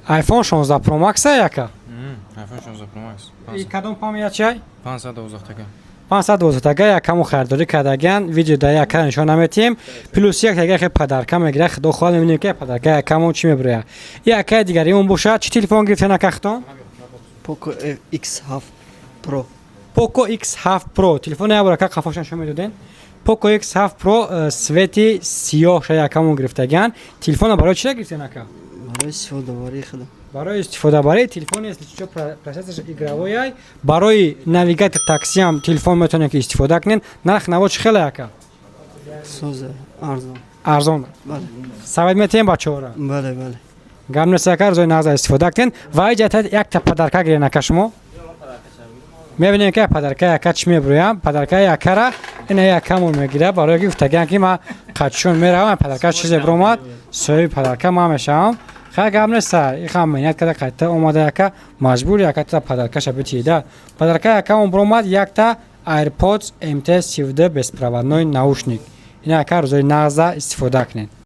iPhone 16 Pro Max яка? iPhone 16 Pro Max. І кадом пам'ятчай? 512 така. 512 тага якаму хардори кардаган видео да яка нишон наметим плюс як тага хе падарка мегира худо хол мебинем ки падарка якаму чи меброя яка дигари он боша чи телефон гирифта накахтон Poco X7 Pro. Poco X7 Pro телефон я брака қафошан шумо медоден Poco X7 Pro свети сиёҳ ша якаму гирифтаган телефона барои чӣ гирифта нака Барои истифодабарии худам. барои истифодабарии телефони если чё процессор игровой барои навигатор такси ам телефон метавонед ки истифода кунед нарх наво чӣ хела яка Соза арзон. арзон Бале. савад метем бачаора Бале, бале. гамнесакар зои наза истифода кунед ва иҷата якта падарка гирен ака шумо мебинем ки падарка яка чӣ мебурӯям падарка якара ина якамон мегира барои гуфтаган ки ма қачшон меравам падарка чизе буромад соҳиби падарка ма мешавам ха гап неста ихам менят када қайта омада яка маҷбур яката падаркаша битида падарка якамон буромад якта AirPods MT17 беспроводной наушник ина яка рӯзои нағза истифода кунед